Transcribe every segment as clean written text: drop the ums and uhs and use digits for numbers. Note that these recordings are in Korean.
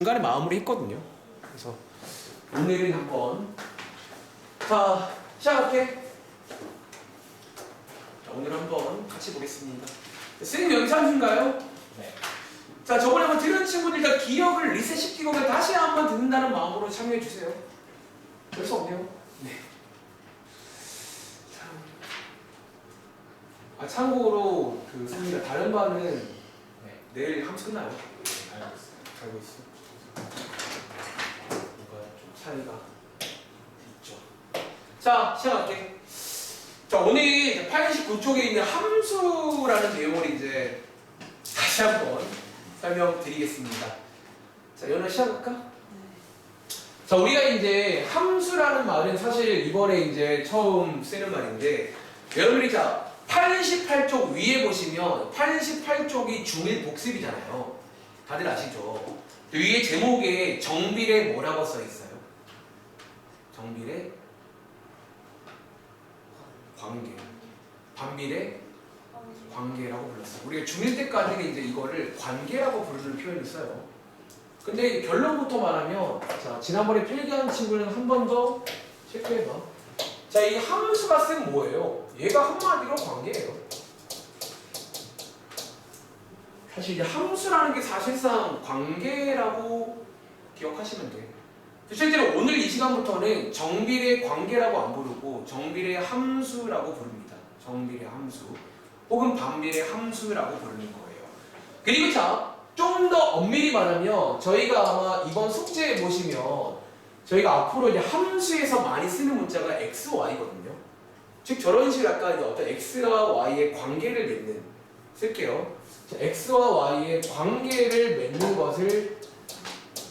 중간에 마무리 했거든요. 그래서 오늘은 한번 시작할게. 오늘 한번 같이 보겠습니다. 선생님 여기 참신가요? 네. 자, 저번에 한번 들은 친구들 다 기억을 리셋시키고 그냥 다시 한번 듣는다는 마음으로 참여해 주세요. 별 수 없네요. 네. 참고로 그 선생님이 다른 반은 네. 내일 함수 끝나요? 알고 있어요. 알고 있어. 뭔가 좀 차이가 있죠. 자, 시작할게. 자, 오늘 89쪽에 있는 함수라는 내용을 이제 다시 한번 설명드리겠습니다. 자, 연아 시작할까? 자, 우리가 이제 함수라는 말은 사실 이번에 이제 처음 쓰는 말인데, 여러분이 자 88쪽 위에 보시면 88쪽이 중1 복습이잖아요. 다들 아시죠? 위에 제목에 정비례 뭐라고 써 있어요? 정비례 관계, 반비례 관계라고 불렀어요. 우리가 중1 때까지는 이제 이거를 관계라고 부르는 표현을 써요. 근데 결론부터 말하면, 자, 지난번에 필기한 친구는 한 번 더 체크해봐. 자, 이 함수가 쓴 뭐예요? 얘가 한마디로 관계예요. 사실 이제 함수라는 게 사실상 관계라고 기억하시면 돼요. 실제로 오늘 이 시간부터는 정비례 관계라고 안 부르고 정비례 함수라고 부릅니다. 정비례 함수 혹은 반비례 함수라고 부르는 거예요. 그리고 자, 좀 더 엄밀히 말하면 저희가 아마 이번 숙제에 보시면 저희가 앞으로 이제 함수에서 많이 쓰는 문자가 x, y거든요. 즉 저런 식으로 약간 어떤 x와 y의 관계를 맺는, 쓸게요. 자, x와 y의 관계를 맺는 것을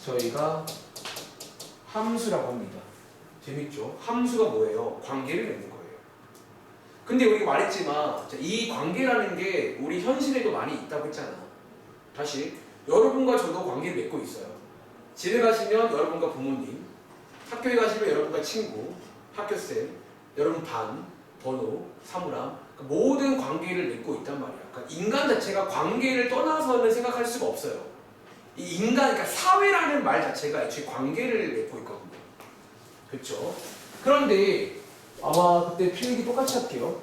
저희가 함수라고 합니다. 재밌죠? 함수가 뭐예요? 관계를 맺는 거예요. 근데 우리가 말했지만 이 관계라는 게 우리 현실에도 많이 있다고 했잖아. 다시 여러분과 저도 관계를 맺고 있어요. 집에 가시면 여러분과 부모님, 학교에 가시면 여러분과 친구, 학교쌤, 여러분 반, 번호, 사물함, 그러니까 모든 관계를 맺고 있단 말이야. 그러니까 인간 자체가 관계를 떠나서는 생각할 수가 없어요. 이 인간, 그러니까 사회라는 말 자체가 애초에 관계를 맺고 있거든요. 그렇죠? 그런데 아마 그때 필기 똑같이 할게요.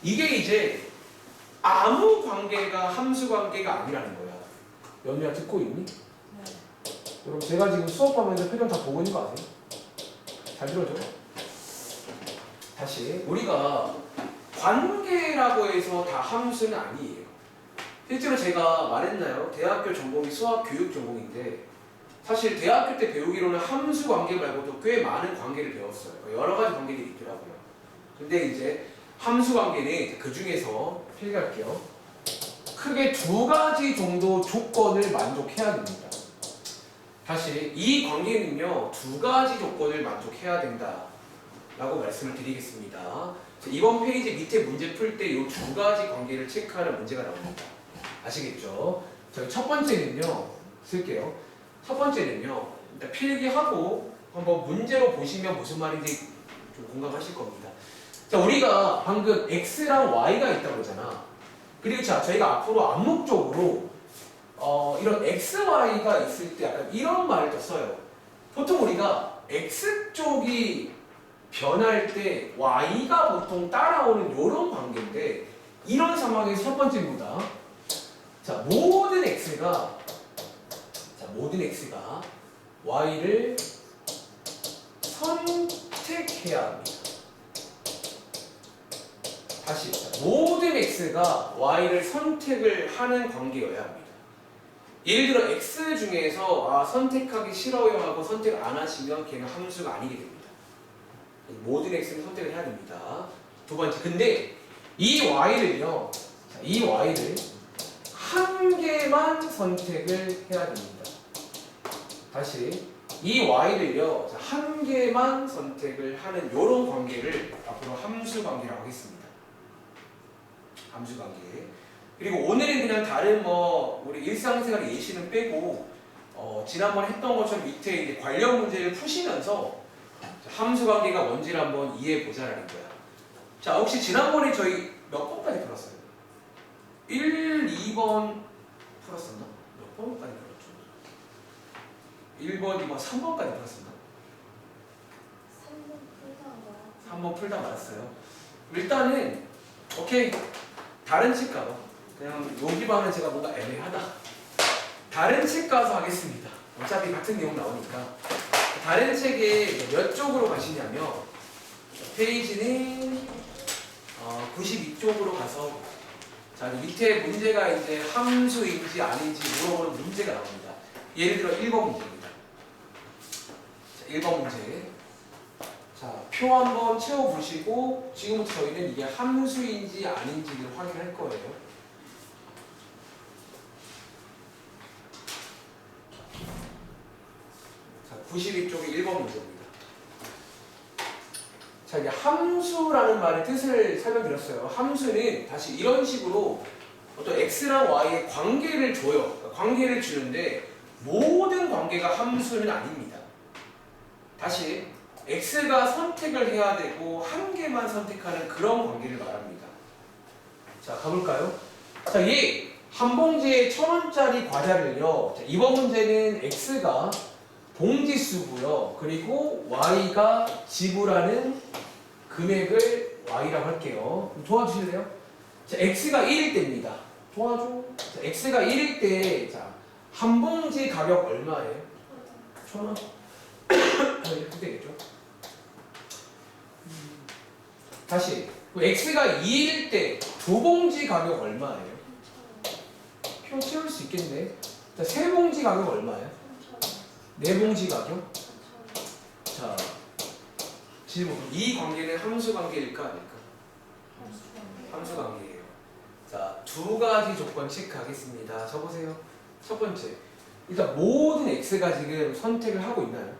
이게 이제 아무 관계가 함수 관계가 아니라는 거야. 연우야 듣고 있니? 네. 여러분 제가 지금 수업하면서 표정 다 보고 있는 거 아세요? 잘 들어줘. 다시 우리가 관계라고 해서 다 함수는 아니에요. 실제로 제가 말했나요? 대학교 전공이 수학교육 전공인데 사실 대학교 때 배우기로는 함수 관계 말고도 꽤 많은 관계를 배웠어요. 여러 가지 관계들이 있더라고요. 근데 이제 함수 관계는 그 중에서 필기할게요. 크게 두 가지 정도 조건을 만족해야 됩니다. 다시 이 관계는요 두 가지 조건을 만족해야 된다 라고 말씀을 드리겠습니다. 이번 페이지 밑에 문제 풀 때 이 두 가지 관계를 체크하는 문제가 나옵니다. 아시겠죠? 자, 첫 번째는요 쓸게요. 첫 번째는요 일단 필기하고 한번 문제로 보시면 무슨 말인지 좀 공감하실 겁니다. 자, 우리가 방금 x랑 y가 있다고 그러잖아. 그리고 자, 저희가 앞으로 암묵적으로 이런 x, y가 있을 때 약간 이런 말을 또 써요. 보통 우리가 x쪽이 변할 때 y가 보통 따라오는 이런 관계인데 이런 상황에서 첫 번째입니다. 자, 모든 x가 y를 선택해야 합니다. 다시 모든 x가 y를 선택을 하는 관계여야 합니다. 예를 들어 x 중에서 선택하기 싫어요 하고 선택 안 하시면 걔는 함수가 아니게 됩니다. 모든 x는 선택을 해야 됩니다. 두 번째, 근데 이 y를요, 이 y를 한 개만 선택을 해야 됩니다. 다시 이 y를요 한 개만 선택을 하는 이런 관계를 앞으로 함수 관계라고 하겠습니다. 함수 관계. 그리고 오늘은 그냥 다른 우리 일상생활 예시는 빼고 지난번에 했던 것처럼 밑에 이제 관련 문제를 푸시면서 함수 관계가 뭔지를 한번 이해해 보자라는 거야. 자, 혹시 지난번에 저희 몇 번까지 풀었어요? 1, 2번 풀었었나? 몇 번까지 풀었죠? 1번, 2번, 3번까지 풀었습니다. 3번 풀다 말았어요. 일단은 오케이, 다른 책 가봐. 그냥 여기 반은 제가 뭔가 애매하다. 다른 책 가서 하겠습니다. 어차피 같은 내용 나오니까. 다른 책에 몇 쪽으로 가시냐면 페이지는 92쪽으로 가서, 자, 밑에 문제가 이제 함수인지 아닌지 물어보는 문제가 나옵니다. 예를 들어 1번 문제입니다. 자, 1번 문제. 자, 표 한번 채워보시고 지금부터 저희는 이게 함수인지 아닌지를 확인할 거예요. 자, 92쪽의 1번 문제입니다. 자, 이제 함수라는 말의 뜻을 설명드렸어요. 함수는 다시 이런 식으로 어떤 x랑 y의 관계를 줘요. 그러니까 관계를 주는데 모든 관계가 함수는 아닙니다. 다시 x가 선택을 해야 되고 한 개만 선택하는 그런 관계를 말합니다. 자, 가볼까요? 자, 얘 한 봉지에 1,000원짜리 과자를요. 자, 이번 문제는 x가 봉지수고요. 그리고 y가 지불하는 금액을 y라고 할게요. 도와주실래요? 자, x가 1일 때입니다. 도와줘. 자, x가 1일 때, 자, 한 봉지 가격 얼마예요? 1,000원? 이렇게 되겠죠? 다시, x가 2일 때 두 봉지 가격 얼마예요? 표 채울 수 있겠네. 자, 세 봉지 가격 얼마예요? 네 봉지 가격? 자, 질문. 이 관계는 함수 관계일까 아닐까? 함수 관계예요. 자, 두 가지 조건 체크하겠습니다. 적으세요. 첫 번째, 일단 모든 x가 지금 선택을 하고 있나요?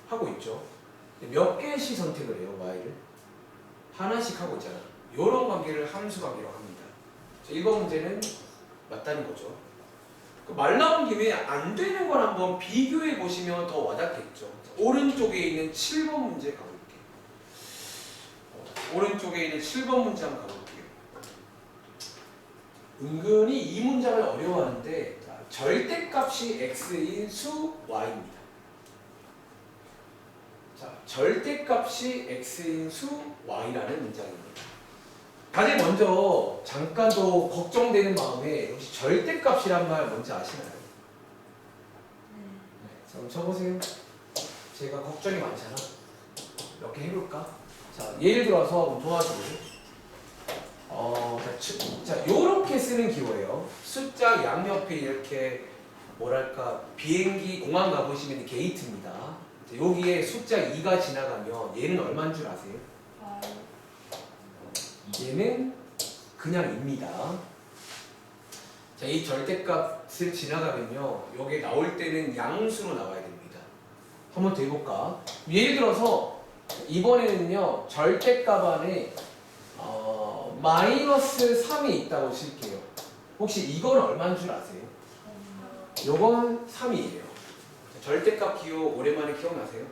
하고 있죠. 몇 개씩 선택을 해요, y를? 하나씩 하고 있잖아. 이런 관계를 함수 관계라고 합니다. 자, 1번 문제는 맞다는 거죠. 말 나온 김에 안 되는 걸 한번 비교해 보시면 더 와닿겠죠. 자, 오른쪽에 있는 7번 문제 가볼게요. 오른쪽에 있는 7번 문제 한번 가볼게요. 은근히 이 문장을 어려워하는데, 자, 절대값이 x인 수 y입니다. 자, 절대값이 x인 수 y라는 문장입니다. 가장 먼저 잠깐 더 걱정되는 마음에 혹시 절대값이란 말 뭔지 아시나요? 자, 그럼 쳐보세요. 제가 걱정이 많잖아. 몇 개 해볼까? 자, 예를 들어서 도와주세요. 자, 요렇게 쓰는 기호예요. 숫자 양옆에 이렇게 뭐랄까 비행기 공항 가보시면 게이트입니다. 자, 여기에 숫자 2가 지나가면 얘는 얼마인 줄 아세요? 얘는 그냥 입니다. 자, 이 절대값을 지나가면요, 여기 나올 때는 양수로 나와야 됩니다. 한 번 더 해볼까? 예를 들어서 이번에는요, 절대값 안에 마이너스 3이 있다고 칠게요. 혹시 이건 얼마인 줄 아세요? 요건 3이에요. 절대값 기호 오랜만에 기억나세요?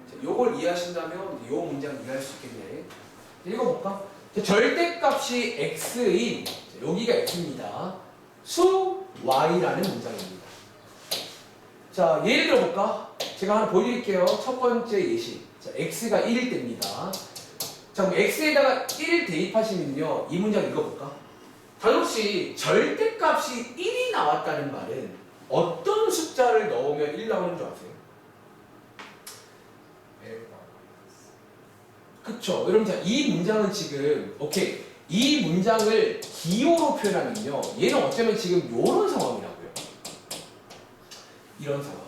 자, 요걸 이해하신다면 요 문장 이해할 수 있겠네. 읽어볼까? 절대값이 x인, 여기가 x입니다. 수 y라는 문장입니다. 자, 예를 들어볼까? 제가 하나 보여드릴게요. 첫 번째 예시. 자, x가 1일 때입니다. 자, 그럼 x에다가 1을 대입하시면요, 이 문장 읽어볼까? 다시 절대값이 1이 나왔다는 말은 어떤 숫자를 넣으면 1 나오는 줄 아세요? 그쵸? 여러분, 자, 이 문장은 지금, 오케이. 이 문장을 기호로 표현하면요, 얘는 어쩌면 지금 이런 상황이라고요. 이런 상황.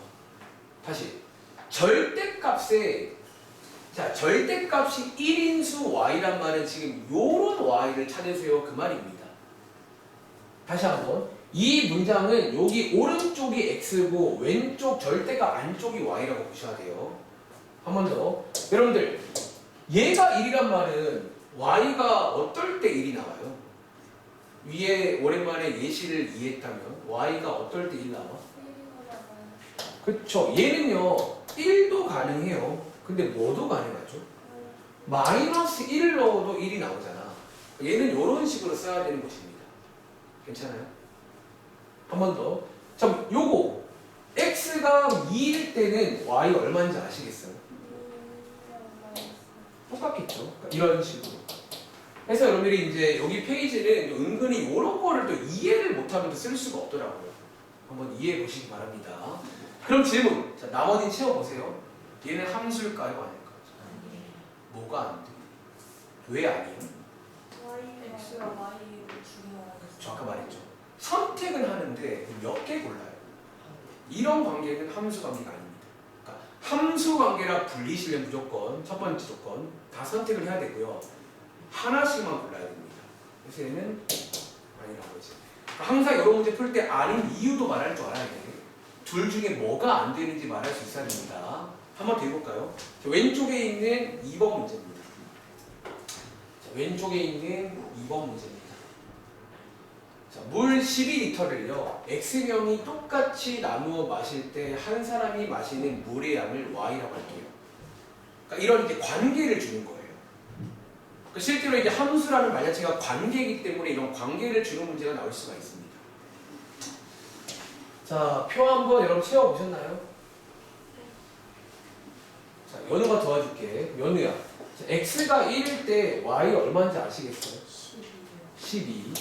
다시. 절대값에, 자, 절대값이 1인수 y란 말은 지금 요런 y를 찾으세요. 그 말입니다. 다시 한번. 이 문장은 여기 오른쪽이 x고 왼쪽 절대값 안쪽이 y라고 보셔야 돼요. 한 번 더. 여러분들, 얘가 1이란 말은 y가 어떨 때 1이 나와요? 위에 오랜만에 예시를 이해했다면 y가 어떨 때 1 나와? 그쵸. 얘는요 1도 가능해요. 근데 뭐도 가능하죠? 마이너스 1을 넣어도 1이 나오잖아. 얘는 이런 식으로 써야 되는 것입니다. 괜찮아요? 한 번 더. 자, 요거 x가 2일 때는 y 얼마인지 아시겠어요? 똑같겠죠. 그러니까 이런 식으로. 그래서 여러분들이 이제 여기 페이지는 은근히 이런 거를 또 이해를 못하면 쓸 수가 없더라고요. 한번 이해해 보시기 바랍니다. 그럼 질문. 자, 나머지 채워보세요. 얘는 함수일까요? 아닐까요? 뭐가 안 돼? 왜 아니에요? X가 Y를 중요하게 저 아까 말했죠. 선택은 하는데 몇 개 골라요. 이런 관계는 함수 관계가 아닙니다. 그러니까 함수 관계라 불리시면 무조건 첫 번째 조건 다 선택을 해야 되고요. 하나씩만 골라야 됩니다. 그래서 얘는 아니라고 하지. 그러니까 항상 이런 문제 풀 때 아닌 이유도 말할 줄 알아야 돼요. 둘 중에 뭐가 안 되는지 말할 수 있어야 됩니다. 한번 더 해볼까요? 자, 왼쪽에 있는 2번 문제입니다. 자, 왼쪽에 있는 2번 문제입니다. 자, 물 12리터를요 X명이 똑같이 나누어 마실 때 한 사람이 마시는 물의 양을 Y라고 할게요. 그러니까 이런 이제 관계를 주는 거예요. 그러니까 실제로 이제 함수라는 말 자체가 관계이기 때문에 이런 관계를 주는 문제가 나올 수가 있습니다. 자, 표 한번 여러분 채워보셨나요? 자, 연우가 도와줄게. 연우야. 자, X가 1일 때 Y 얼마인지 아시겠어요? 12.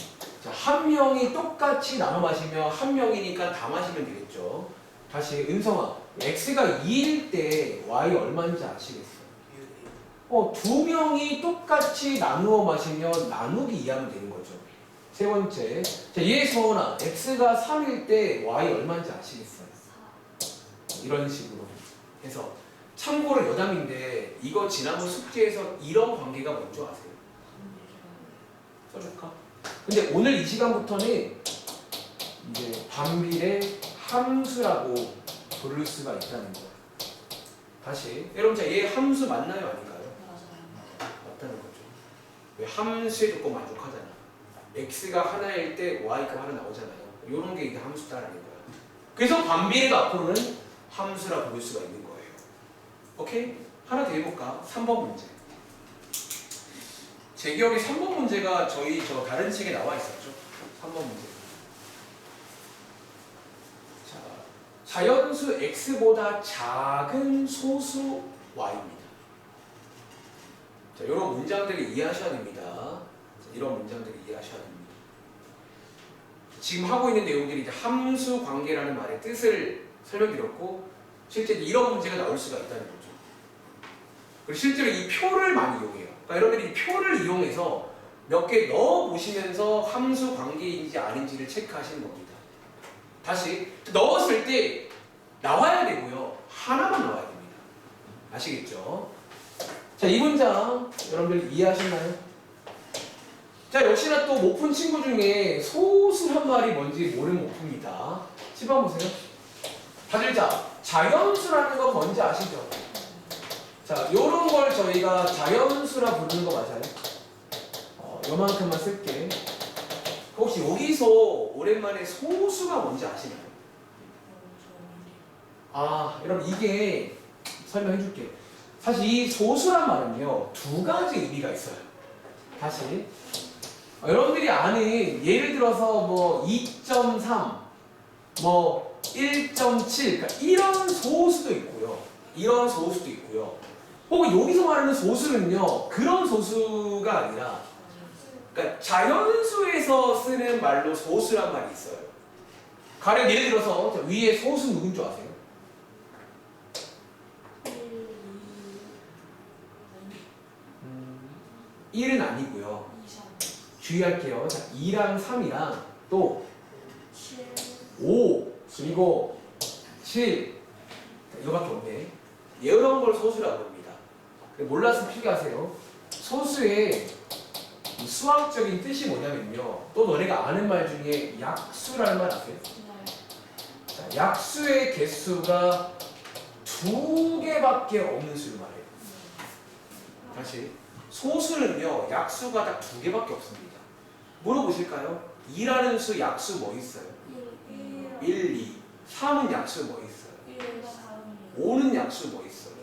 자, 한 명이 똑같이 나눠 마시면 한 명이니까 다 마시면 되겠죠. 다시 은성아, X가 2일 때 Y 얼마인지 아시겠어요? 두 명이 똑같이 나누어 마시면 나누기 이해하면 되는 거죠. 세 번째, 자, 예서원아, X가 3일 때 Y 얼마인지 아시겠어요? 이런 식으로 해서 참고로 여담인데 이거 지난번 숙제에서 이런 관계가 뭔지 아세요? 써줄까? 근데 오늘 이 시간부터는 이제 반비례 함수라고 부를 수가 있다는 거예요. 다시 여러분, 자, 얘 함수 맞나요? 아닌가요? 맞다는 거죠. 왜 함수의 조건 만족하잖아. x가 하나일 때 y가 하나 나오잖아요. 이런 게 이게 함수다라는 거야. 그래서 반비례가 앞으로는 함수라 부를 수가 있는 거예요. 오케이? 하나 더 해볼까? 3번 문제. 제 기억에 3번 문제가 저희 다른 책에 나와 있었죠. 3번 문제. 자, 자연수 x보다 작은 소수 y입니다. 자, 이런 문장들을 이해하셔야 됩니다. 자, 이런 문장들을 이해하셔야 됩니다. 지금 하고 있는 내용들이 이제 함수 관계라는 말의 뜻을 설명드렸고, 실제 이런 문제가 나올 수가 있다는 거죠. 그리고 실제로 이 표를 많이 이용해요. 그러니까 여러분들이 이 표를 이용해서 몇 개 넣어 보시면서 함수 관계인지 아닌지를 체크하시는 겁니다. 다시 넣었을 때 나와야 되고요. 하나만 나와야 됩니다. 아시겠죠? 자, 이 문장 여러분들 이해하셨나요? 자, 역시나 또 못 푼 친구 중에 소수란 말이 뭔지 모르는 못 풉니다. 10번 보세요. 다들 자연수라는 건 뭔지 아시죠? 자, 요런 걸 저희가 자연수라 부르는 거 맞아요? 요만큼만 쓸게. 혹시 여기서 오랜만에 소수가 뭔지 아시나요? 여러분 이게 설명해 줄게. 사실 이 소수란 말은요, 두 가지 의미가 있어요. 다시. 여러분들이 아는 예를 들어서 뭐 2.3, 뭐 1.7, 그러니까 이런 소수도 있고요. 이런 소수도 있고요. 혹은 여기서 말하는 소수는요, 그런 소수가 아니라, 그러니까 자연수에서 쓰는 말로 소수란 말이 있어요. 가령 예를 들어서 위에 소수 누군 줄 아세요? 1은 아니고요. 주의할게요. 자, 2랑 3이랑 또 5 그리고 7 이거밖에 없네. 이런 걸 소수라고 합니다. 몰라서 필기하세요. 소수의 수학적인 뜻이 뭐냐면요, 또 너네가 아는 말 중에 약수라는 말 아세요? 자, 약수의 개수가 2개밖에 없는 수를 말해요. 다시, 소수는요 약수가 딱 2개밖에 없습니다. 물어보실까요? 2라는 수 약수 뭐 있어요? 1, 2. 3은 약수 뭐 있어요? 5는 약수 뭐 있어요?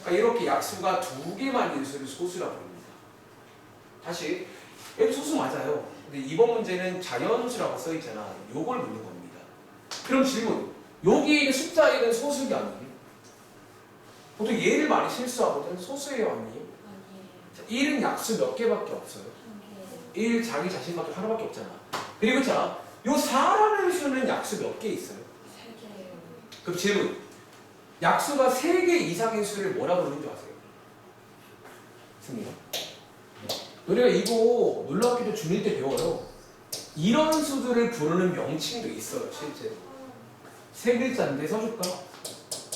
그러니까 이렇게 약수가 2개만 있는 수를 소수라고 합니다. 다시, 여기 소수 맞아요. 근데 이번 문제는 자연수라고 써있잖아. 요걸 묻는 겁니다. 그럼 질문, 여기 있는 숫자 1은 소수가 아니에요. 보통 얘를 많이 실수하거든. 소수예요, 아니에요? 아니에요. 자, 1은 약수 몇 개밖에 없어요. 한 개. 1 자기 자신밖에 하나밖에 없잖아. 그리고 자, 요 4라는 수는 약수 몇 개 있어요? 세 개예요. 그럼 질문. 약수가 3개 이상의 수를 뭐라 부르는 줄 아세요? 승리야? 우리가 이거 놀랍게도 중1 때 배워요. 이런 수들을 부르는 명칭도 있어요, 실제로. 세 글자인데 써줄까?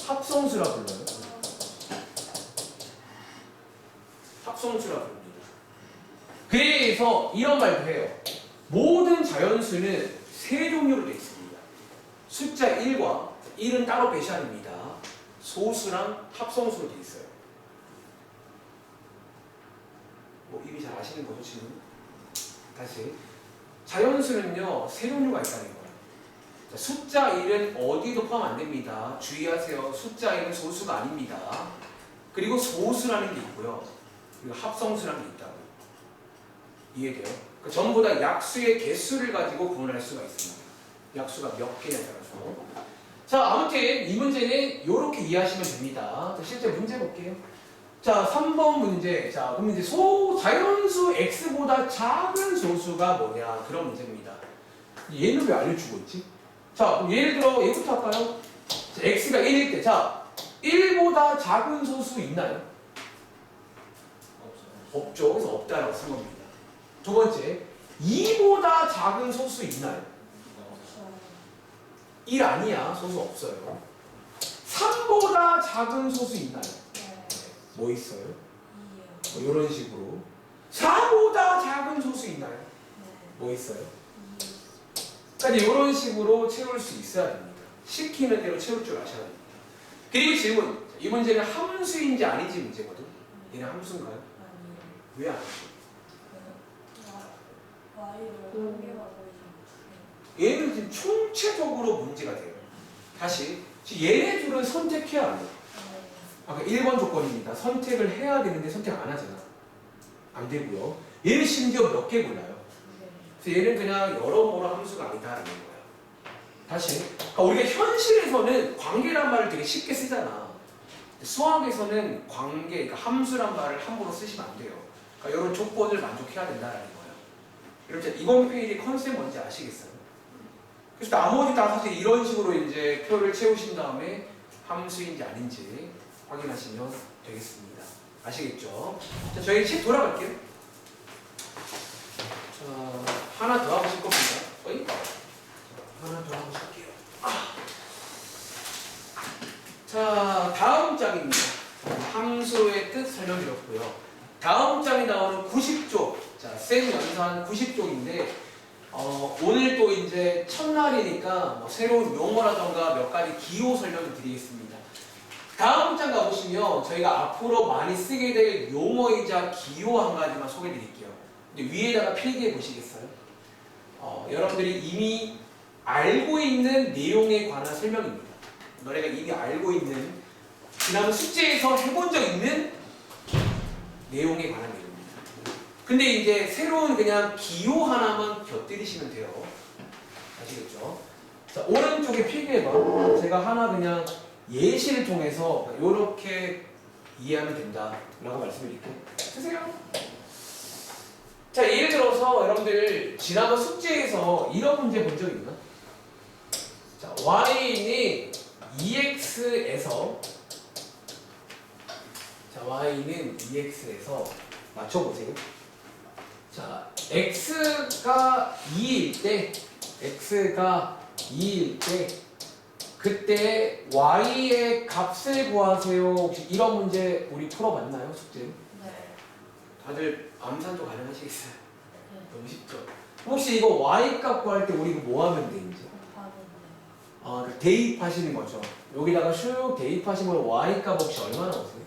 합성수라 불러요. 합성수라 부릅니다. 그래서 이런 말도 해요. 모든 자연수는 세 종류로 되어 있습니다. 숫자 1과 1은 따로 배시합니다. 소수랑 합성수로 되어 있어요. 뭐 이미 잘 아시는 거죠, 지금? 다시. 자연수는요, 세 종류가 있다는 거예요. 자, 숫자 1은 어디도 포함 안 됩니다. 주의하세요. 숫자 1은 소수가 아닙니다. 그리고 소수라는 게 있고요. 그리고 합성수라는 게 있다고요. 이해돼요? 그러니까 전부 다 약수의 개수를 가지고 구분할 수가 있습니다. 약수가 몇 개냐에 따라서. 자, 아무튼 이 문제는 이렇게 이해하시면 됩니다. 자, 실제 문제 볼게요. 자, 3번 문제. 자, 그럼 이제 자연수 x보다 작은 소수가 뭐냐? 그런 문제입니다. 얘는 왜 알려주고 있지? 자, 그럼 예를 들어 얘부터 할까요? 자, x가 1일 때. 자, 1보다 작은 소수 있나요? 없어요. 없죠. 그래서 없다라고 쓴 겁니다. 두 번째, 2보다 작은 소수 있나요? 없어요. 1 아니야. 소수 없어요. 3보다 작은 소수 있나요? 네. 뭐 있어요? 2예요. 뭐 이런 식으로. 4보다 작은 소수 있나요? 네. 뭐 있어요? 2. 그러니까 이런 식으로 채울 수 있어야 됩니다. 시키는 대로 채울 줄 아셔야 됩니다. 그리고 질문. 이 문제는 함수인지 아닌지 문제거든. 얘는 함수인가요? 아니에요. 왜 아니죠? Y를 한 개가 더 이상 두 개. 얘는 지금 총체적으로 문제가 돼요. 다시. 지금 얘네 둘은 선택해야 해요. 네. 아까 1번 조건입니다. 선택을 해야 되는데 선택 안 하잖아. 안 되고요. 얘는 심지어 몇 개 골라요. 두 개. 그래서 얘는 그냥 여러모로 함수가 아니다라는 거예요. 다시. 그러니까 우리가 현실에서는 관계란 말을 되게 쉽게 쓰잖아. 수학에서는 관계, 그러니까 함수란 말을 함부로 쓰시면 안 돼요. 그러니까 이런 조건을 만족해야 된다라는 거예요. 여러분 이번 페이지 컨셉 뭔지 아시겠어요? 그래서 나머지 다 사실 이런 식으로 이제 표를 채우신 다음에 함수인지 아닌지 확인하시면 되겠습니다. 아시겠죠? 자, 저희 책 돌아갈게요. 자, 하나 더 하고 싶 겁니다. 어이? 하나 더 하고 싶게요. 자, 다음 장입니다. 함수의 뜻 설명드렸고요. 다음 장에 나오는 90쪽. 자, 쌤 연산 90쪽인데 오늘 또 이제 첫날이니까 뭐 새로운 용어라던가 몇 가지 기호 설명을 드리겠습니다. 다음 장 가보시면 저희가 앞으로 많이 쓰게 될 용어이자 기호 한 가지만 소개해 드릴게요. 근데 위에다가 필기해 보시겠어요? 여러분들이 이미 알고 있는 내용에 관한 설명입니다. 너네가 이미 알고 있는 지난번 숙제에서 해본 적 있는 내용에 관한 내용입니다. 근데 이제 새로운 그냥 기호 하나만 곁들이시면 돼요. 아시겠죠? 자, 오른쪽에 필기해봐. 제가 하나 그냥 예시를 통해서 이렇게 이해하면 된다라고 말씀드릴게요. 쓰세요. 자, 예를 들어서 여러분들 지난번 숙제에서 이런 문제 본 적 있나? 자, y는 2x에서 자, y는 2x에서 맞춰보세요. 자, x가 2일 때 그때 y의 값을 구하세요. 혹시 이런 문제 우리 풀어봤나요? 숙제? 네. 다들 암산도 가능하시겠어요? 네. 너무 쉽죠? 혹시 이거 y 값 구할 때 우리 이거 뭐 하면 돼 이제? 곱하는데. 대입하시는 거죠. 여기다가 슉 대입하시면 y 값 혹시 얼마나 오세요?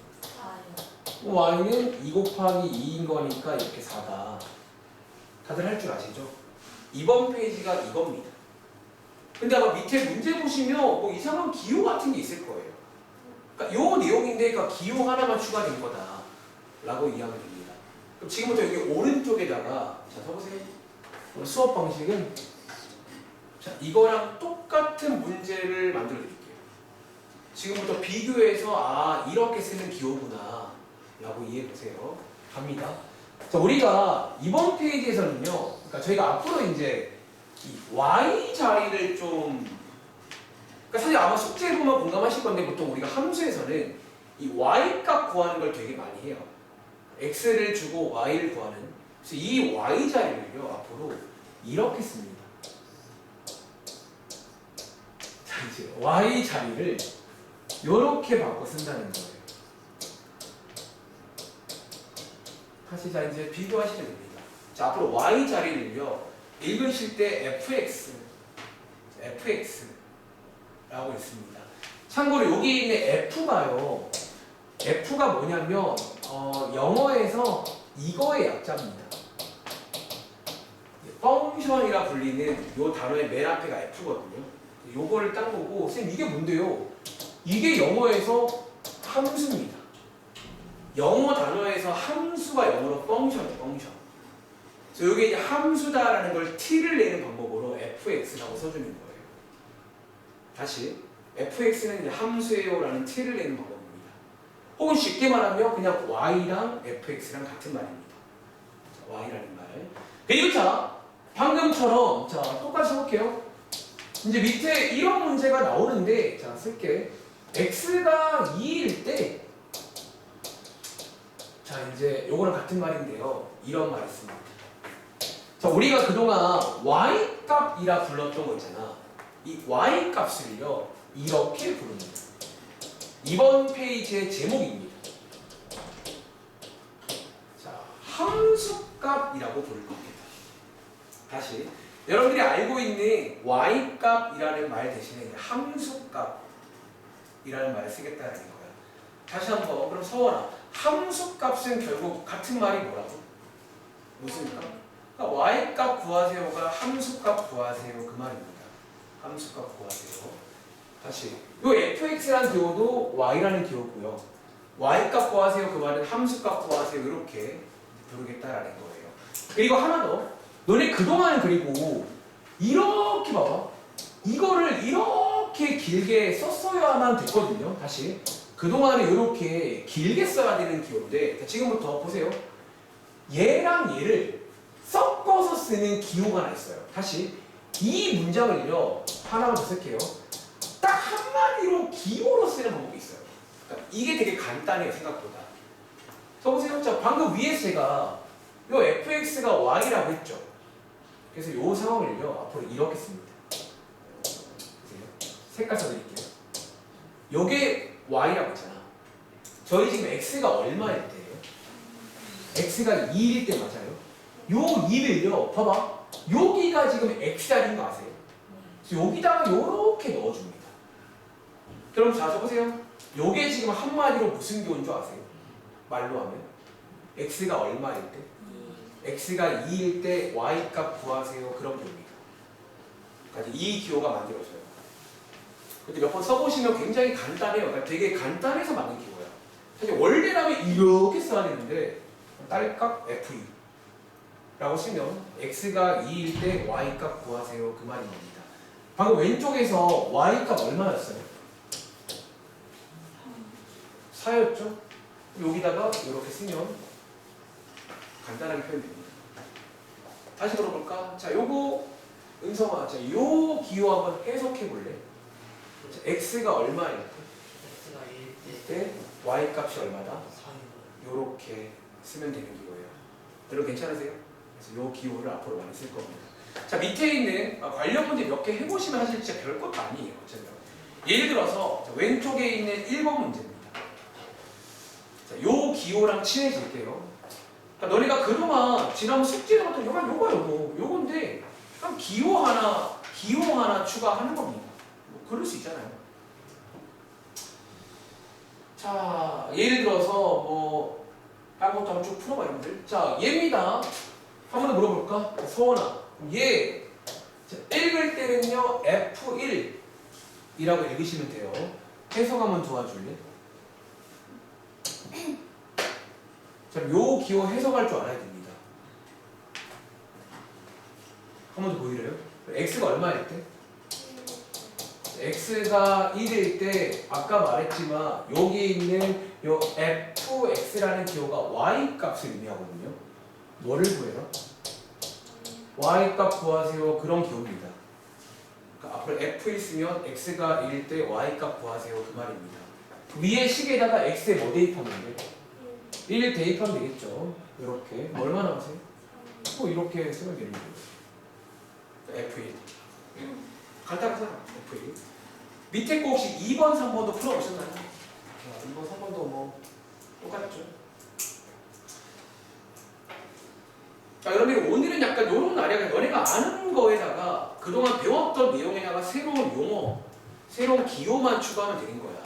4요. y는 2 곱하기 2인 거니까 이렇게 4다. 다들 할 줄 아시죠? 이번 페이지가 이겁니다. 근데 아마 밑에 문제 보시면 뭐 이상한 기호 같은 게 있을 거예요. 그러니까 요 내용인데 그러니까 기호 하나만 추가된 거다 라고 이해하면 됩니다. 그럼 지금부터 여기 오른쪽에다가 자 서보세요. 수업 방식은 자, 이거랑 똑같은 문제를 만들어 드릴게요. 지금부터 비교해서 아 이렇게 쓰는 기호구나 라고 이해해 보세요. 갑니다. 자, 우리가 이번 페이지에서는요, 그러니까 저희가 앞으로 이제 이 y 자리를 좀, 그러니까 사실 아마 숙제 보면 공감하실 건데 보통 우리가 함수에서는 이 y 값 구하는 걸 되게 많이 해요. x를 주고 y를 구하는. 그래서 이 y 자리를요 앞으로 이렇게 씁니다. 자, 이제 y 자리를 이렇게 바꿔 쓴다는 거예요. 다시 자 이제 비교하시면 됩니다. 자, 앞으로 y 자리를요 읽으실 때 fx라고 있습니다. 참고로 여기 있는 f가 뭐냐면 영어에서 이거의 약자입니다. 펑션이라 불리는 이 단어의 맨 앞에가 f거든요. 요거를 딱 보고 선생님 이게 뭔데요? 이게 영어에서 함수입니다. 영어 단어에서 함수가 영어로 펑션이에요. 펑션. 그래서 이게 이제 함수다라는 걸 t를 내는 방법으로 fx라고 써주는 거예요. 다시 fx는 이제 함수예요라는 t를 내는 방법입니다. 혹은 쉽게 말하면 그냥 y랑 fx랑 같은 말입니다. 자, y라는 말. 그리고 자 방금처럼 자 똑같이 해볼게요. 이제 밑에 이런 문제가 나오는데 자 쓸게. x가 2일 때 자 이제 요거랑 같은 말인데요. 이런 말이 있습니다. 자 우리가 그동안 y 값이라 불렀던 거 있잖아. 이 y 값을요 이렇게 부릅니다. 이번 페이지의 제목입니다. 자 함수값이라고 부를 겁니다. 다시 여러분들이 알고 있는 y 값이라는 말 대신에 함수값이라는 말을 쓰겠다는 거예요. 다시 한번 그럼 서원아 함수값은 결국 같은 말이 뭐라고? 무슨 값? 그러니까 y값 구하세요가 함수값 구하세요 그 말입니다. 함수값 구하세요. 다시 요 fx라는 기호도 y라는 기호고요. y값 구하세요 그 말은 함수값 구하세요 이렇게 부르겠다라는 거예요. 그리고 하나 더 너네 그동안 그리고 이렇게 봐봐 이거를 이렇게 길게 썼어야만 됐거든요. 다시 그동안은 이렇게 길게 써야 되는 기호인데 지금부터 보세요. 얘랑 얘를 섞어서 쓰는 기호가 하나 있어요. 다시 이 문장을요 하나만 더 쓸게요. 딱 한마디로 기호로 쓰는 방법이 있어요. 그러니까 이게 되게 간단해요 생각보다. 써보세요. 자 방금 위에서 제가 요 fx가 y라고 했죠. 그래서 요 상황을요 앞으로 이렇게 씁니다. 보세요. 색깔 써드릴게요. 요게 y라고 했잖아. 저희 지금 x가 얼마일 때예요? x가 2일 때 맞아요. 요 2를요 봐봐 여기가 지금 x자리인 거 아세요? 그래서 여기다가 요렇게 넣어줍니다. 그럼 자 써보세요. 요게 지금 한마디로 무슨 기호인 줄 아세요? 말로 하면 x가 얼마일 때? x가 2일 때 y값 구하세요 그런 기호입니다. 그러니까 이 기호가 만들어져요. 근데 몇 번 써보시면 굉장히 간단해요. 그러니까 되게 간단해서 만든 기호야. 사실 원래라면 이렇게 써야 되는데 딸깍 f2 라고 쓰면 x가 2일 때 y값 구하세요 그 말인 겁니다. 방금 왼쪽에서 y값 얼마였어요? 4였죠? 여기다가 이렇게 쓰면 간단하게 표현됩니다. 다시 들어볼까? 자, 요거 은성아, 자, 요 기호 한번 해석해 볼래? 자, x가 얼마일 x가 1대 때 y 값이 얼마다? 4인 요렇게 쓰면 되는 기호예요. 여러분 괜찮으세요? 그래서 요 기호를 앞으로 많이 쓸 겁니다. 자, 밑에 있는 관련 문제 몇 개 해보시면 사실 진짜 별것도 아니에요. 어쩌면. 예를 들어서 자, 왼쪽에 있는 1번 문제입니다. 자, 요 기호랑 친해질게요. 그러니까 너네가 그동안 지난번 숙제에 봤던 요건데 그냥 기호 하나 추가하는 겁니다. 뭐 그럴 수 있잖아요. 자, 예를 들어서 뭐 다른 것도 한번 쭉 풀어봐 여러분들. 자, 얘입니다. 한 번 더 물어볼까? 서원아, 얘 자, 읽을 때는요 F1이라고 읽으시면 돼요. 해석 한번 도와줄래? 자, 요 기호 해석할 줄 알아야 됩니다. 한 번 더 보이래요? x가 얼마일 때? x가 1일 때 아까 말했지만 여기 있는 요 fx라는 기호가 y 값을 의미하거든요. 뭐를 구해라? y 값 구하세요. 그런 기호입니다. 그러니까 앞으로 f 있으면 x가 1일 때 y 값 구하세요. 그 말입니다. 위에 식에다가 x에 뭐 대입하면 돼? 1 대입하면 되겠죠. 이렇게 얼마 나오세요? 또 이렇게 쓰면 되는 거예요. F1 간단하잖아. F1 밑에 거 혹시 2번, 3번도 풀어보셨나요? 2번, 3번도 뭐 똑같죠. 자, 여러분 오늘은 약간 요런 날이야. 너네가 아는 거에다가 그동안 배웠던 내용에다가 새로운 용어, 새로운 기호만 추가하면 되는 거야.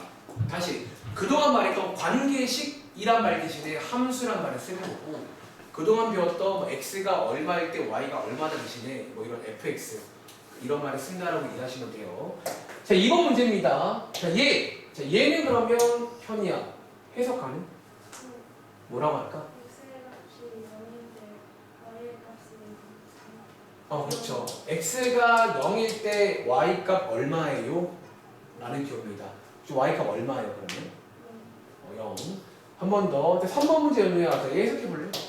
다시 그동안 말했던 관계식이란 말 대신에 함수란 말을 쓰는 거고, 그동안 배웠던 뭐 x가 얼마일 때 y가 얼마나 대신에 뭐 이런 fx 이런 말을 쓴다라고 이해하시면 돼요. 자, 2번 문제입니다. 자, 얘는 그러면 현이야. 해석 가능? 뭐라고 할까? 그렇죠. x가 0일 때 y 값 얼마예요? 라는 기호입니다. y 값 얼마예요, 그러면? 0. 한 번 더. 3번 문제 연우야. 자, 얘 해석해 볼래? X값이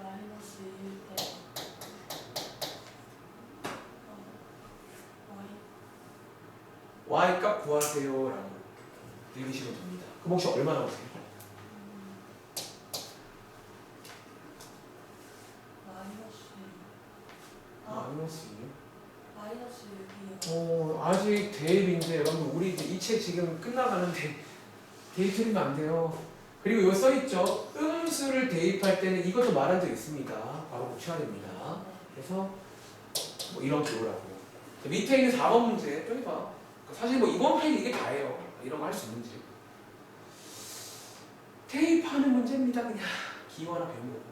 마이너스 1일 때 y 값 구하세요라고 읽으시면 됩니다. 그럼 혹시 얼마 나오세요? 마이너스 2. 마이너스 6이요. 아직 대입인데 여러분 우리 이 책 지금 끝나가는데 대입 틀리면 안 돼요. 그리고 여기 써있죠. 음수를 대입할 때는 이것도 말한 적 있습니다. 바로 고쳐야 됩니다. 그래서 뭐 이런 기호라고. 밑에 있는 4번 문제 저기 봐. 사실 뭐 이번 페이지 이게 다예요. 이런 거 할 수 있는지. 대입하는 문제입니다. 그냥 기호 하나 배운 거고.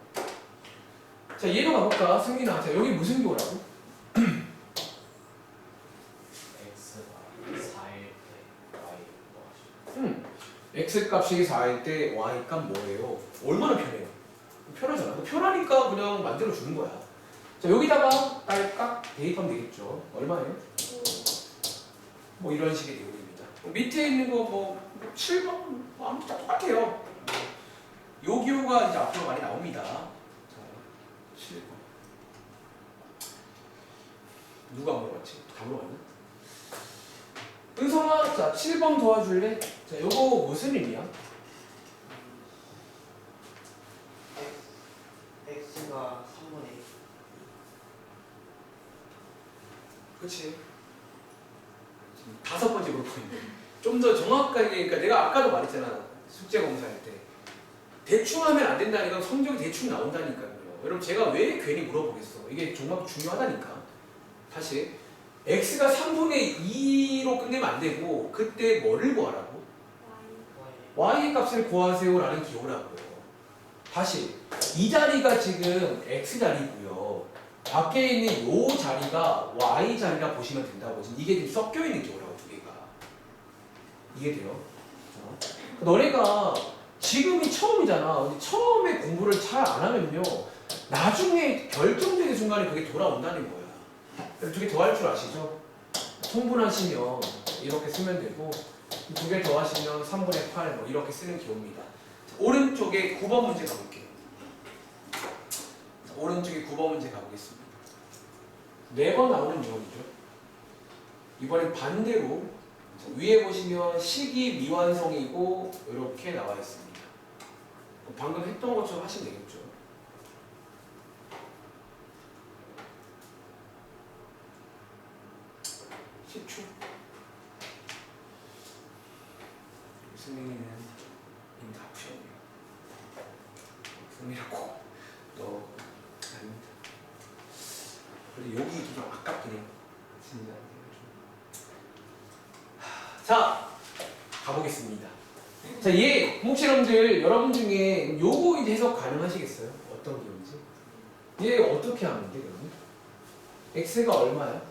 자, 얘로 가볼까? 승민아. 자, 여기 무슨 기호라고? x가 4일 때 y 뭐 x 값이 4일 때 y 값 뭐예요? 얼마나 편해요? 편하잖아. 편하니까 그냥 만들어 주는 거야. 자, 여기다가 딸깍 대입하면 되겠죠. 얼마예요? 뭐 이런 식의 내용입니다. 밑에 있는 거 뭐 7번 아무튼 다 똑같아요. 요 기호가 이제 앞으로 많이 나옵니다. 자, 7번. 누가 물어봤지? 다 물어봤나? 은성아, 자 7번 도와줄래? 자, 요거 무슨 의미야? x가 3분의 1. 그렇지. 지금 5번째 물어보는데 좀 더 정확하게, 그러니까 내가 아까도 말했잖아. 숙제 검사할 때 대충 하면 안 된다니까. 성적이 대충 나온다니까요. 여러분 제가 왜 괜히 물어보겠어. 이게 정말 중요하다니까. 다시 x가 3분의 2로 끝내면 안 되고 그때 뭐를 구하라고? y 값을 구하세요 라는 기호라고요. 다시 이 자리가 지금 x 자리고요. 밖에 있는 요 자리가 y 자리라 보시면 된다고. 지금 이게 지금 섞여 있는 기호라고, 두 개가. 이해돼요? 너네가 지금이 처음이잖아. 근데 처음에 공부를 잘 안 하면요, 나중에 결정적인 순간에 그게 돌아온다는 거야. 두 개 더 할 줄 아시죠? 통분하시면 이렇게 쓰면 되고, 두 개 더 하시면 3분의 8 뭐 이렇게 쓰는 기호입니다. 오른쪽에 9번 문제 가볼게요. 오른쪽에 9번 문제 가보겠습니다. 4번 나오는 내용이죠. 이번엔 반대로 위에 보시면 식이 미완성이고 이렇게 나와 있습니다. 방금 했던 것처럼 하시면 되겠죠. 식초. 승민이는 인답션이에요. 승민이라고 너 아닙니다. 근데 여기 좀 아깝긴 해요. 진짜. 자, 가보겠습니다. 자, 얘 혹시 여러분 중에 요거 이제 해석 가능하시겠어요? 어떤 기호인지? 얘 어떻게 하면 돼, 그러면? x가 얼마야?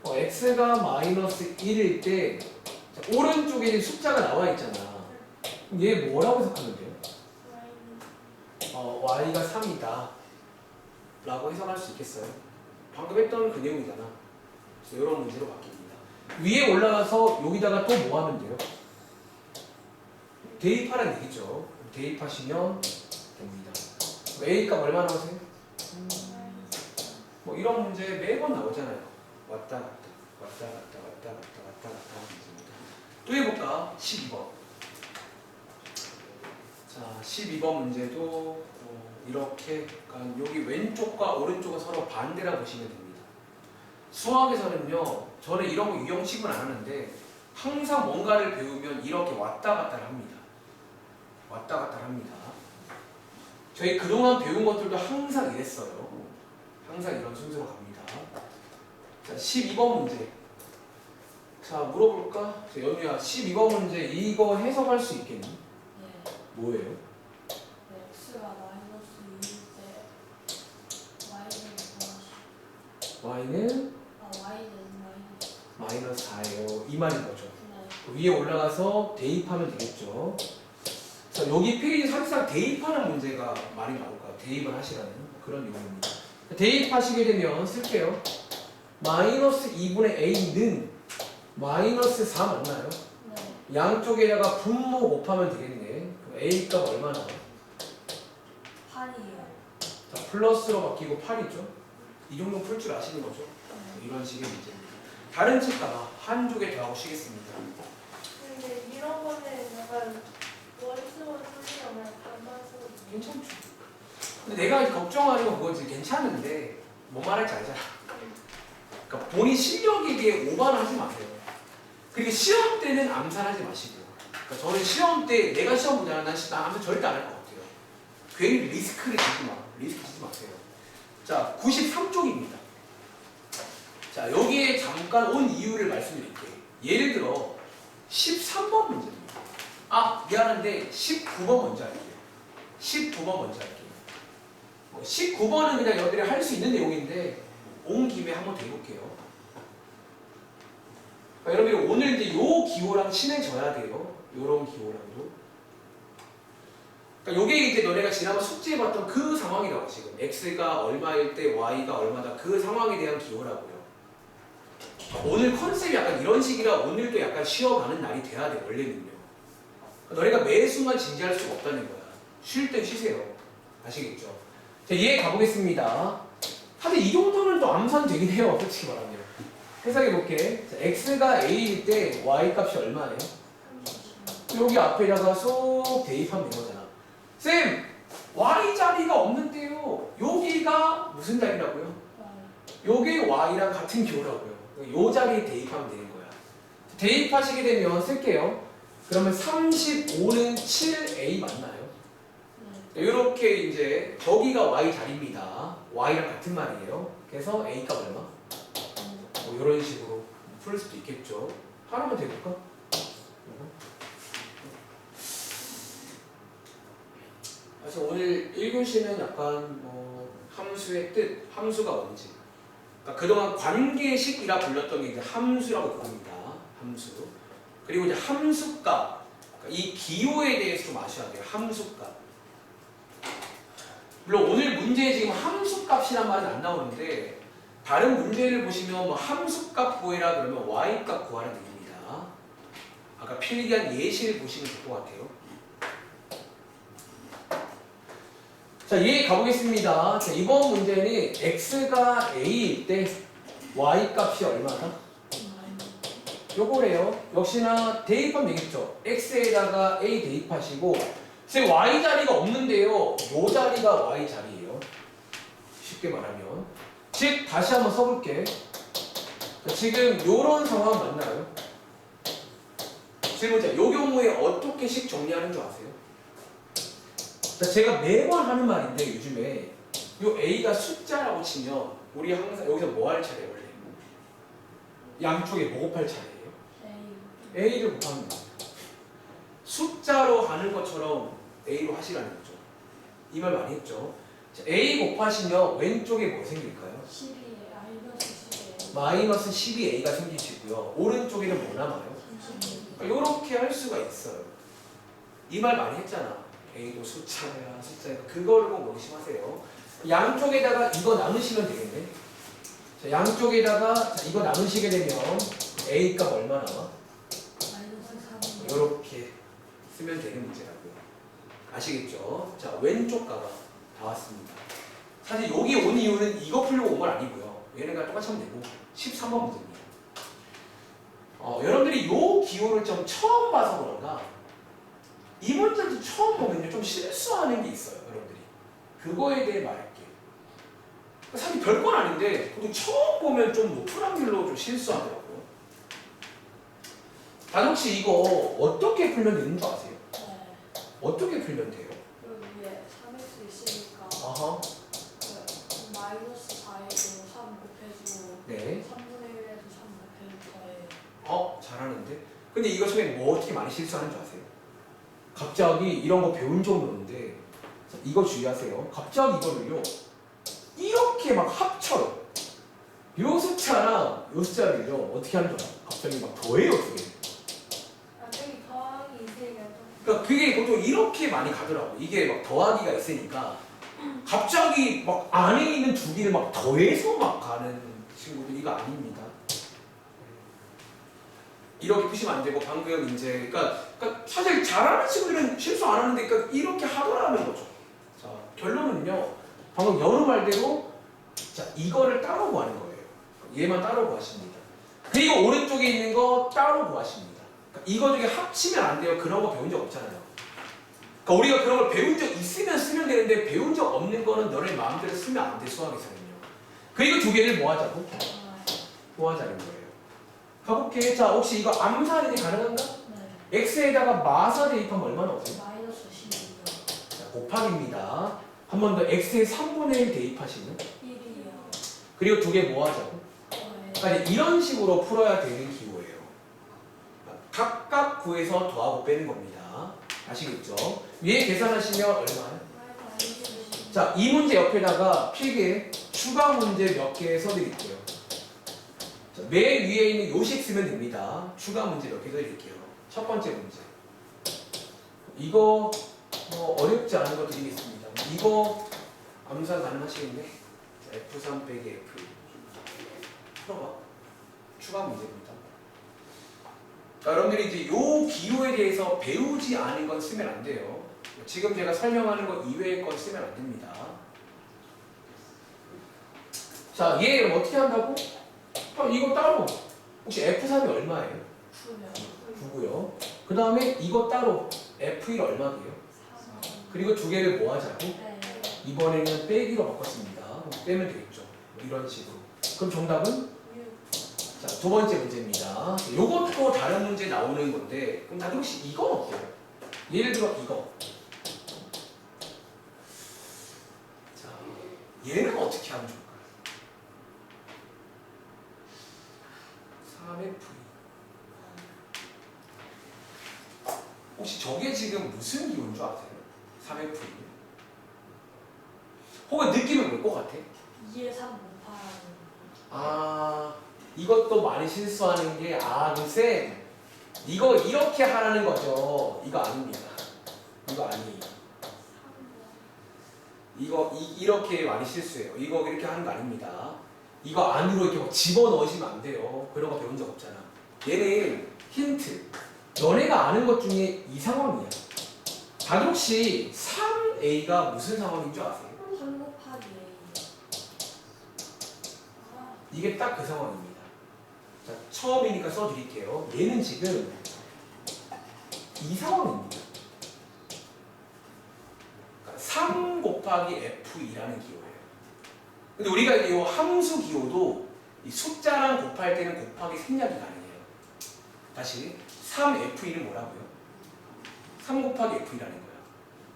x가 마이너스 1일 때, 자, 오른쪽에 지금 숫자가 나와 있잖아. 그럼 얘 뭐라고 해석하면 돼요? y가 3이다 라고 해석할 수 있겠어요? 방금 했던 그 내용이잖아. 그래서 이런 문제로 바뀝니다. 위에 올라가서 여기다가 또 뭐 하면 돼요? 대입하라는 얘기죠. 대입하시면 됩니다. A값 얼마 나오세요? 뭐 이런 문제 매번 나오잖아요. 왔다 갔다 왔다 갔다 왔다 갔다 왔다 갔다 하는 문제입니다. 또 해볼까? 12번. 자, 12번 문제도 이렇게 약간 여기 왼쪽과 오른쪽은 서로 반대라 보시면 됩니다. 수학에서는요, 저는 이런 거 유형 취급은 안 하는데 항상 뭔가를 배우면 이렇게 왔다 갔다 합니다. 왔다 갔다 합니다. 저희 그동안 배운 것들도 항상 이랬어요. 항상 이런 순서로 갑니다. 자, 12번 문제. 자, 물어볼까? 자, 연우야, 12번 문제 이거 해석할 수 있겠니? 네. 뭐예요? 네, x가 마이너스 2일 때 y는 플러스 y는 y는 마이너스 4예요. 이 말인 거죠. 네. 위에 올라가서 대입하면 되겠죠. 자, 여기 페이지 사실상 대입하는 문제가 많이 나올 거예요. 대입을 하시라는 그런 내용입니다. 대입하시게 되면 쓸게요. 마이너스 2분의 a는 마이너스 4 맞나요? 네. 양쪽에다가 분모 곱하면 되겠네. 그럼 a 값 얼마 나와요? 8이에요. 자, 플러스로 바뀌고 8이죠. 이 정도 풀 줄 아시는 거죠? 네. 이런 식의 문제입니다. 다른 책 가봐. 한 쪽에 더하고 쉬겠습니다. 근데 이런 거는 약간 원수원 풀리려면 반만 쓰고 괜찮죠. 근데 내가 걱정하는 건 그거지. 괜찮은데 뭔 말할지 알잖아. 그러니까 본인 실력에 비해 오반하지 마세요. 그리고 시험 때는 암산하지 마시고요. 그러니까 저는 시험 때 내가 시험 보잖아. 난 암산 절대 안 할 것 같아요. 괜히 리스크를 지지 마. 리스크 지지 마세요. 자, 93쪽입니다. 자, 여기에 잠깐 온 이유를 말씀드릴게요. 예를 들어 13번 문제입니다. 아, 미안한데 19번 먼저 할게요. 19번 먼저 할게요. 19번은 그냥 여러분들이 할 수 있는 내용인데 온 김에 한번 더 해볼게요. 그러니까 여러분들이 오늘 이제 요 기호랑 친해져야 돼요. 요런 기호랑도. 그러니까 요게 이제 너네가 지난번 숙제해봤던 그 상황이라고 지금. x가 얼마일 때 y가 얼마다 그 상황에 대한 기호라고요. 오늘 컨셉이 약간 이런 식이라 오늘도 약간 쉬어가는 날이 돼야 돼, 원래는요. 너네가 매 순간 진지할 수가 없다는 거야. 쉴 땐 쉬세요. 아시겠죠? 자, 이해 가보겠습니다. 사실 이 정도는 또 암산 되긴 해요, 솔직히 말하면. 해석해볼게. 자, x가 a일 때 y 값이 얼마예요? 여기 앞에다가 쏙 대입하면 되는 거잖아. 쌤! y 자리가 없는데요. 여기가 무슨 자리라고요? 요게 y랑 같은 기호라고요. 요 자리에 대입하면 되는 거야. 대입하시게 되면 쓸게요. 그러면 35는 7a 맞나요? 이렇게 이제 저기가 y 자리입니다. y랑 같은 말이에요. 그래서 a 값 얼마? 뭐 이런 식으로 풀 수도 있겠죠. 하나만 더 해볼까? 그래서 오늘 1교시는 약간 뭐 함수의 뜻, 함수가 뭔지. 그러니까 그동안 관계식이라 불렀던 게 이제 함수라고 부릅니다. 함수. 그리고 이제 함수값. 그러니까 이 기호에 대해서 좀 아셔야 돼요. 함수값. 물론 오늘 문제에 지금 함수값이란 말은 안 나오는데 다른 문제를 보시면 뭐 함수값 구해라 그러면 y값 구하라는 얘기입니다. 아까 필기한 예시를 보시면 될 것 같아요. 자, 이해 가보겠습니다. 자, 이번 문제는 x가 a일 때 y 값이 얼마다? 요거래요. 역시나 대입하면 되겠죠. x에다가 a 대입하시고 쌤 y 자리가 없는데요. 요 자리가 y 자리예요. 쉽게 말하면. 즉 다시 한번 써볼게. 자, 지금 요런 상황 맞나요? 질문자, 요 경우에 어떻게 식 정리하는 줄 아세요? 자, 제가 매번 하는 말인데 요즘에 요 a가 숫자라고 치면 우리 항상 여기서 뭐 할 차례예요 원래? 양쪽에 뭐 곱할 차례예요? a를 곱하는 거예요. 숫자로 하는 것처럼 a로 하시라는 거죠. 이 말 많이 했죠. 자, a 곱하시면 왼쪽에 뭐 생길까요? 12에 마이너스 10에 마이너스 12a가 생기시고요. 오른쪽에는 뭐 남아요? 32. 이렇게 할 수가 있어요. 이 말 많이 했잖아. a도 숫자야. 그거를 꼭 명심하세요. 양쪽에다가 이거 나누시면 되겠네. 자, 양쪽에다가 자, 이거 나누시게 되면 A 값 얼마 나와? 마이너스 3. 이렇게 쓰면 되는 문제라고요. 아시겠죠? 자, 왼쪽 값 다 왔습니다. 사실 여기 온 이유는 이거 풀려고 온 건 아니고요. 얘네가 똑같이 하면 되고 13번 문제입니다. 여러분들이 요 기호를 좀 처음 봐서 그런가 이 문제도 처음 보면요 좀 실수하는 게 있어요. 여러분들이 그거에 대해 말할게요. 사실 별건 아닌데 그래도 처음 보면 좀 높은 확률로 좀 실수하더라고요. 다들 혹시 이거 어떻게 풀면 되는 줄 아세요? 네. 어떻게 풀면 돼요? 여기 위에 3x 있으니까 아하. 그 마이너스 4에도 3 곱해주고 네. 3분의 1에도 3 곱해줄 거예요. 잘하는데? 근데 이거 선생님 뭐 어떻게 많이 실수하는 줄 아세요? 갑자기 이런 거 배운 적은 없는데 이거 주의하세요. 갑자기 이거를요 이렇게 막 합쳐요. 요 숫자랑 요 숫자를요 어떻게 하는 줄 알아요? 갑자기 막 더해요 두 개. 갑자기 더하기 있으니까 좀 그러니까 그게 보통 이렇게 많이 가더라고. 이게 막 더하기가 있으니까 갑자기 막 안에 있는 두 개를 막 더해서 막 가는 친구들 이거 아닙니다. 이렇게 푸시면 안 되고 방금 이제 그러니까 사실 잘하는 친구들은 실수 안 하는데 그러니까 이렇게 하더라는 거죠. 자 결론은요. 방금 여러 말대로 자 이거를 따로 구하는 거예요. 얘만 따로 구하십니다. 그리고 오른쪽에 있는 거 따로 구하십니다. 그러니까 이거 중에 합치면 안 돼요. 그런 거 배운 적 없잖아요. 그러니까 우리가 그런 걸 배운 적 있으면 쓰면 되는데 배운 적 없는 거는 너네 마음대로 쓰면 안 돼. 수학에서는요. 그리고 두 개를 뭐 하자고? 뭐 하자는 거예요. 가볼게. 자 혹시 이거 암산이 가능한가? 네. x에다가 마사 대입하면 얼마나 오세요? 마이너스 12요. 자, 곱하기입니다. 한 번 더 x의 3분의 1 대입하시는 1이요. 그리고 두 개 뭐 하자고? 그러니까 이런 식으로 풀어야 되는 기호예요. 각각 구해서 더하고 빼는 겁니다. 아시겠죠? 위에 계산하시면 얼마예요? 자, 이 문제 옆에다가 필기에 추가 문제 몇 개 써드릴게요. 자, 맨 위에 있는 요식 쓰면 됩니다. 추가 문제 몇 개 써드릴게요. 첫 번째 문제. 이거 어렵지 않은 거 드리겠습니다. 이거 암산 가능하시겠네? F3 빼기 F. 풀어봐. 추가 문제입니다. 자, 여러분들이 이제 요 기호에 대해서 배우지 않은 건 쓰면 안 돼요. 지금 제가 설명하는 거 이외의 건 쓰면 안 됩니다. 자, 얘 그럼 어떻게 한다고? 이거 따로. 혹시 F3이 얼마예요? 9고요. 그 다음에 이거 따로. F1 얼마게요? 그리고 두 개를 뭐 하자고? 네. 이번에는 빼기로 바꿨습니다. 빼면 되겠죠. 이런 식으로. 그럼 정답은? 자, 두 번째 문제입니다. 요것도 다른 문제 나오는 건데, 그럼 다들 혹시 이건 어때요? 예를 들어 이거. 자, 얘는 어떻게 하면 좋을까요? 3F2. 혹시 저게 지금 무슨 기호인 줄 아세요? 3F2. 혹은 느낌은 뭘 것 같아? 2에 3 곱하는. 이것도 많이 실수하는 게 쌤 이거 이렇게 하라는 거죠. 이거 아닙니다. 이거 아니에요. 이거 이렇게 많이 실수해요. 이거 이렇게 하는 거 아닙니다. 이거 안으로 이렇게 막 집어넣으시면 안 돼요. 그런 거 배운 적 없잖아. 얘는 힌트. 너네가 아는 것 중에 이 상황이야. 다들 혹시 3A가 무슨 상황인 줄 아세요? 3 곱하기 A. 이게 딱 그 상황입니다. 자, 처음이니까 써드릴게요. 얘는 지금 이 상황입니다. 그러니까 3 곱하기 F2라는 기호예요. 근데 우리가 이 함수 기호도 이 숫자랑 곱할 때는 곱하기 생략이 가능해요. 다시 3F2는 뭐라고요? 3 곱하기 F2라는 거야.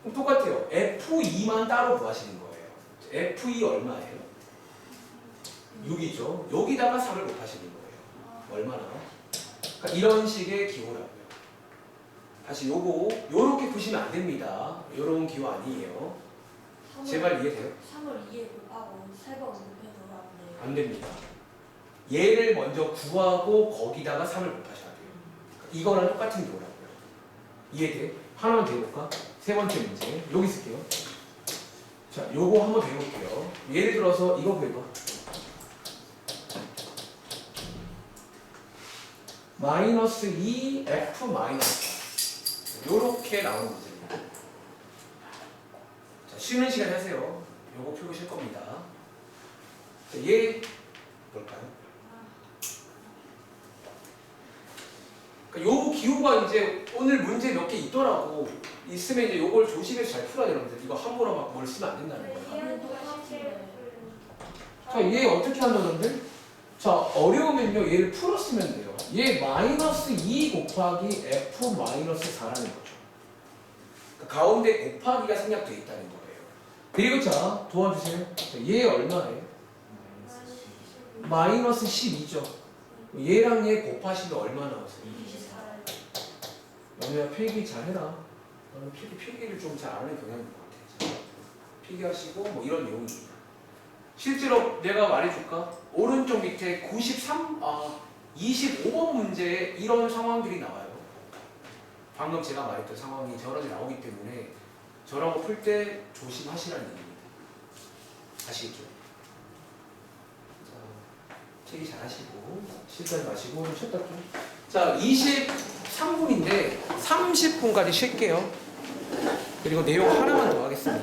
그럼 똑같아요. F2만 따로 구하시는 거예요. F2 얼마예요? 6이죠. 여기다가 3을 곱하시는 거예요. 얼마나? 그러니까 이런 식의 기호라고요. 다시 요렇게 푸시면 안 됩니다. 요런 기호 아니에요. 제발 이해돼요? 3을 2에 곱하고 3번 곱해도 안 돼요. 안 됩니다. 얘를 먼저 구하고 거기다가 3을 곱하셔야 돼요. 이거랑 똑같은 기호라고요. 이해돼? 하나만 더 해볼까? 세 번째 문제. 여기 쓸게요. 자, 요거 한번 더 해볼게요. 예를 들어서 이거 해봐. 마이너스 2 F 마이너스 4 요렇게 나오는 문제입니다. 자, 쉬는 시간 하세요. 요거 풀고 쉴 겁니다. 자, 얘 볼까요? 그러니까 요 기호가 이제 오늘 문제 몇 개 있더라고. 있으면 이제 요걸 조심해서 잘 풀어야 되는데 이거 함부로 막 뭘 쓰면 안 된다는 거야. 자, 얘 어떻게 한다는데? 자, 어려우면요 얘를 풀었으면 돼요. 얘 마이너스 2 곱하기 F 마이너스 4라는 거죠. 그러니까 가운데 곱하기가 생략되어 있다는 거예요. 그리고 자, 도와주세요. 자, 얘 얼마예요? 마이너스 12죠. 얘랑 얘 곱하시면 얼마 나오세요? 24. 연우야 필기 잘해라. 너는 필기를 좀 잘 안 하는 경향인 것 같아. 필기하시고 뭐 이런 내용입니다. 실제로 내가 말해줄까? 오른쪽 밑에 25번 문제에 이런 상황들이 나와요. 방금 제가 말했던 상황이 저런 게 나오기 때문에 저런 거 풀 때 조심하시라는 얘기입니다. 아시겠죠? 자, 필기 잘하시고 실전 마시고 좀 쉬었다 좀. 자, 23분인데 30분까지 쉴게요. 그리고 내용 하나만 더 하겠습니다.